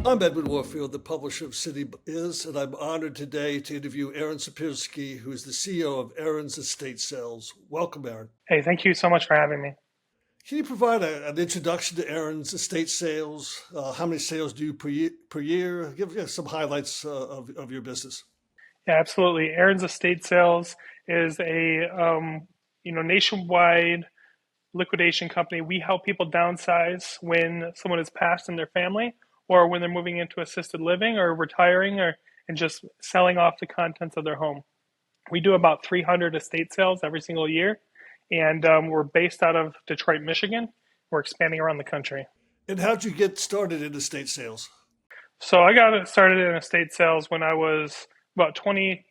I'm Edwin Warfield, the publisher of City Is, and I'm honored today to interview Aaron Siepierski, who is the CEO of Aaron's Estate Sales. Welcome, Aaron. Hey, thank you so much for having me. Can you provide an introduction to Aaron's Estate Sales? How many sales do you per year? Give us some highlights of your business. Yeah, absolutely. Aaron's Estate Sales is a nationwide liquidation company. We help people downsize when someone has passed in their family, or when they're moving into assisted living, or retiring, or and just selling off the contents of their home. We do about 300 estate sales every single year, and we're based out of Detroit, Michigan. We're expanding around the country. And how'd you get started in estate sales? So I got started in estate sales when I was about 20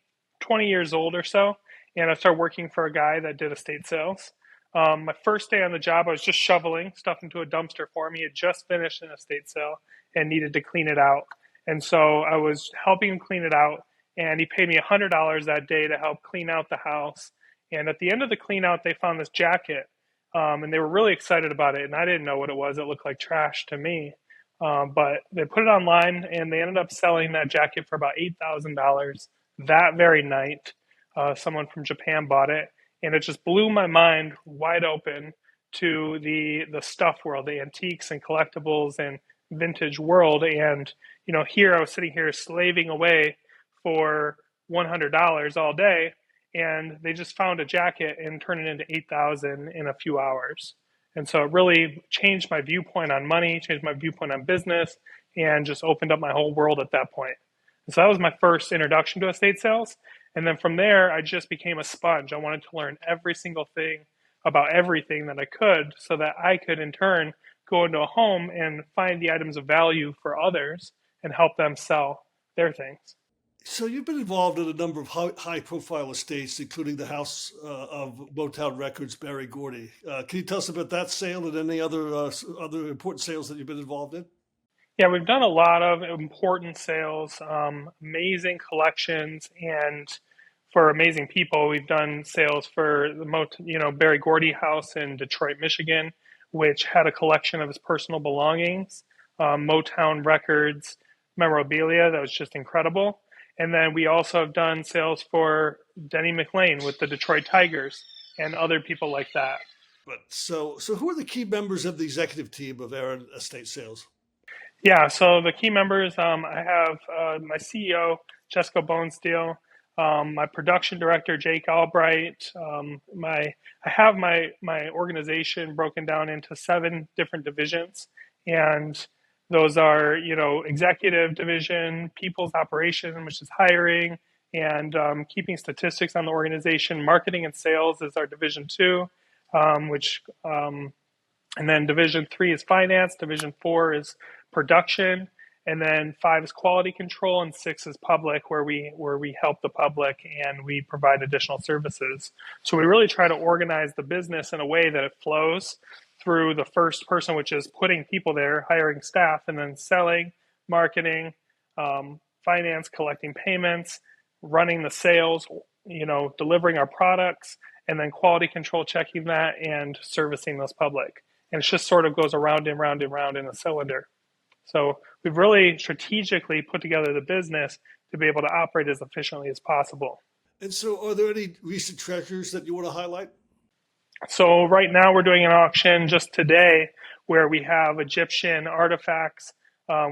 years old or so, and I started working for a guy that did estate sales. My first day on the job, I was just shoveling stuff into a dumpster for him. He had just finished an estate sale and needed to clean it out. And so I was helping him clean it out, and he paid me $100 that day to help clean out the house. And at the end of the clean out, they found this jacket, and they were really excited about it. And I didn't know what it was. It looked like trash to me. But they put it online, and they ended up selling that jacket for about $8,000 that very night. Someone from Japan bought it, and it just blew my mind wide open to the stuff world, the antiques and collectibles and vintage world. And here I was sitting here slaving away for $100 all day, and they just found a jacket and turned it into 8,000 in a few hours. And so it really changed my viewpoint on money, changed my viewpoint on business, and just opened up my whole world at that point. And so that was my first introduction to estate sales. And then from there, I just became a sponge. I wanted to learn every single thing about everything that I could, so that I could in turn go into a home and find the items of value for others and help them sell their things. So you've been involved in a number of high-profile estates, including the House of Motown Records, Barry Gordy. Can you tell us about that sale and any other important sales that you've been involved in? Yeah, we've done a lot of important sales, amazing collections, and for amazing people. We've done sales for the Barry Gordy house in Detroit, Michigan, which had a collection of his personal belongings, Motown records, memorabilia that was just incredible. And then we also have done sales for Denny McLean with the Detroit Tigers and other people like that. But so who are the key members of the executive team of Aaron Estate Sales? Yeah, so the key members, I have my CEO, Jessica Bonesteel, my production director, Jake Albright. I have my organization broken down into 7 different divisions, and those are, executive division, people's operation, which is hiring and keeping statistics on the organization. Marketing and sales is our division 2, and then division 3 is finance. Division 4 is production, and then 5 is quality control, and 6 is public, where we help the public and we provide additional services. So we really try to organize the business in a way that it flows through the first person, which is putting people there, hiring staff, and then selling, marketing, finance, collecting payments, running the sales, delivering our products, and then quality control, checking that, and servicing those public. And it just sort of goes around and round and round in a cylinder. So we've really strategically put together the business to be able to operate as efficiently as possible. And so are there any recent treasures that you want to highlight? So right now we're doing an auction just today where we have Egyptian artifacts.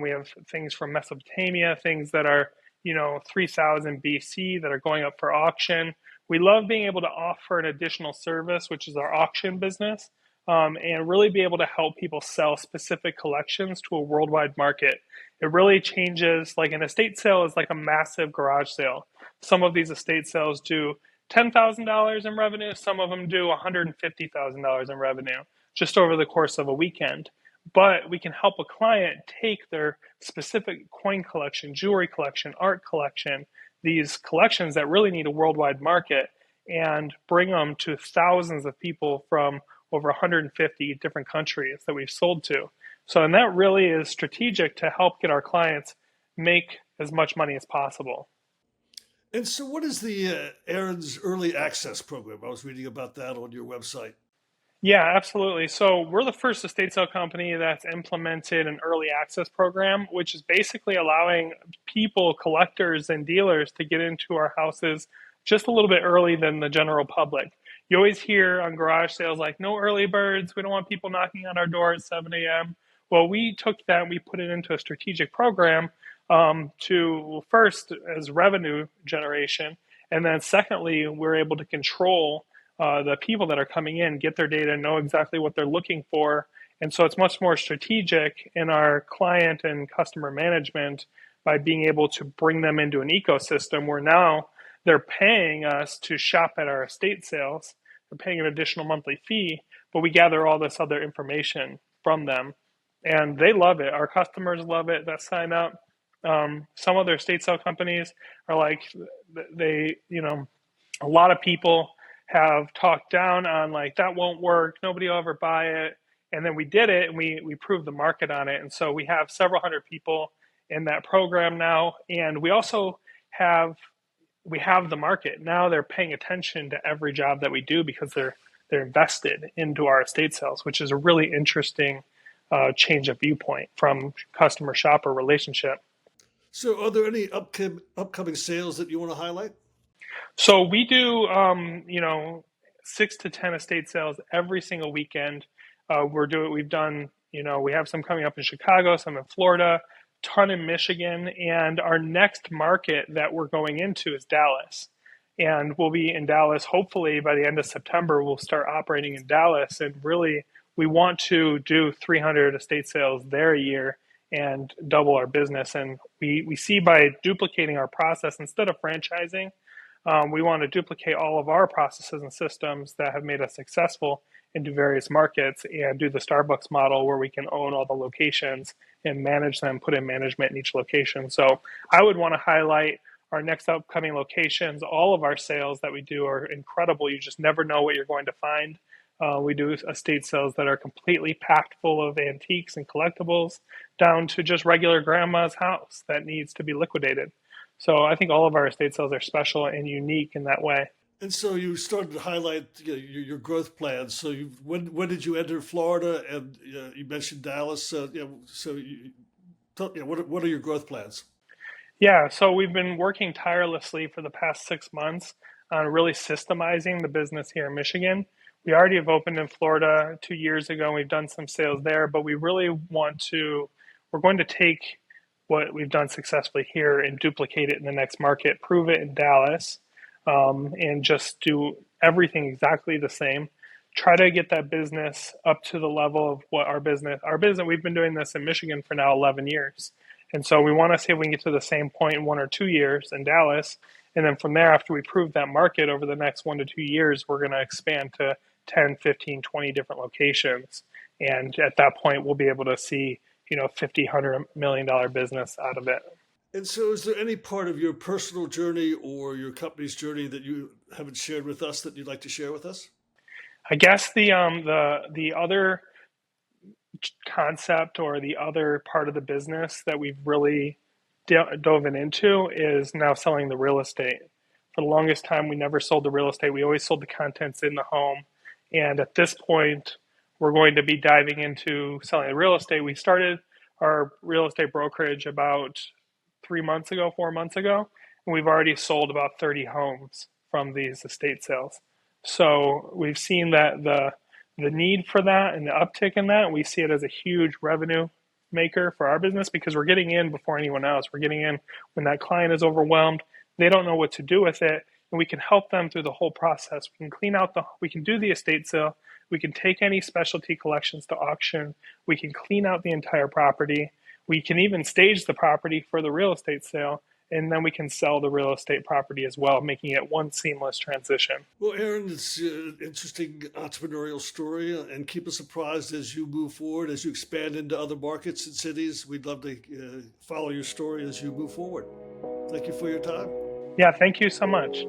We have things from Mesopotamia, things that are, 3000 BC that are going up for auction. We love being able to offer an additional service, which is our auction business, and really be able to help people sell specific collections to a worldwide market. It really changes, like an estate sale is like a massive garage sale. Some of these estate sales do $10,000 in revenue. Some of them do $150,000 in revenue just over the course of a weekend. But we can help a client take their specific coin collection, jewelry collection, art collection, these collections that really need a worldwide market, and bring them to thousands of people from over 150 different countries that we've sold to. So, and that really is strategic to help get our clients make as much money as possible. And so, what is the Aaron's Early Access program? I was reading about that on your website. Yeah, absolutely. So we're the first estate sale company that's implemented an early access program, which is basically allowing people, collectors, and dealers to get into our houses just a little bit early than the general public. You always hear on garage sales like, no early birds, we don't want people knocking on our door at 7 a.m. Well, we took that and we put it into a strategic program to first as revenue generation, and then secondly, we're able to control the people that are coming in, get their data, know exactly what they're looking for. And so it's much more strategic in our client and customer management by being able to bring them into an ecosystem where now they're paying us to shop at our estate sales. They're paying an additional monthly fee, but we gather all this other information from them. And they love it. Our customers love it that sign up. Some other estate sale companies are like, a lot of people have talked down on like that won't work, nobody will ever buy it, and then we did it and we proved the market on it, and so we have several hundred people in that program now, and we have the market now. They're paying attention to every job that we do because they're invested into our estate sales, which is a really interesting change of viewpoint from customer shopper relationship. So, are there any upcoming sales that you want to highlight? So we do, 6 to 10 estate sales every single weekend. We've done, we have some coming up in Chicago, some in Florida, ton in Michigan, and our next market that we're going into is Dallas. And we'll be in Dallas hopefully by the end of September. We'll start operating in Dallas, and really we want to do 300 estate sales there a year and double our business. And we see by duplicating our process instead of franchising, we want to duplicate all of our processes and systems that have made us successful into various markets and do the Starbucks model where we can own all the locations and manage them, put in management in each location. So I would want to highlight our next upcoming locations. All of our sales that we do are incredible. You just never know what you're going to find. We do estate sales that are completely packed full of antiques and collectibles, down to just regular grandma's house that needs to be liquidated. So I think all of our estate sales are special and unique in that way. And so you started to highlight your growth plans. So when did you enter Florida? And you mentioned Dallas. What are your growth plans? Yeah, so we've been working tirelessly for the past 6 months on really systemizing the business here in Michigan. We already have opened in Florida 2 years ago, and we've done some sales there, but we're going to take what we've done successfully here and duplicate it in the next market, prove it in Dallas, and just do everything exactly the same. Try to get that business up to the level of what our business, we've been doing this in Michigan for now 11 years. And so we want to see if we can get to the same point in 1 or 2 years in Dallas. And then from there, after we prove that market over the next 1 to 2 years, we're going to expand to 10, 15, 20 different locations. And at that point, we'll be able to see, 50, $100 million business out of it. And so, is there any part of your personal journey or your company's journey that you haven't shared with us that you'd like to share with us? I guess the other concept or the other part of the business that we've really dove into is now selling the real estate. For the longest time, we never sold the real estate. We always sold the contents in the home. And at this point, we're going to be diving into selling the real estate. We started our real estate brokerage about 3 months ago, 4 months ago, and we've already sold about 30 homes from these estate sales. So we've seen that the need for that and the uptick in that, we see it as a huge revenue maker for our business because we're getting in before anyone else. We're getting in when that client is overwhelmed. They don't know what to do with it, and we can help them through the whole process. We can do the estate sale. We can take any specialty collections to auction. We can clean out the entire property. We can even stage the property for the real estate sale, and then we can sell the real estate property as well, making it one seamless transition. Well, Aaron, it's an interesting entrepreneurial story, and keep us apprised as you move forward, as you expand into other markets and cities. We'd love to follow your story as you move forward. Thank you for your time. Yeah, thank you so much.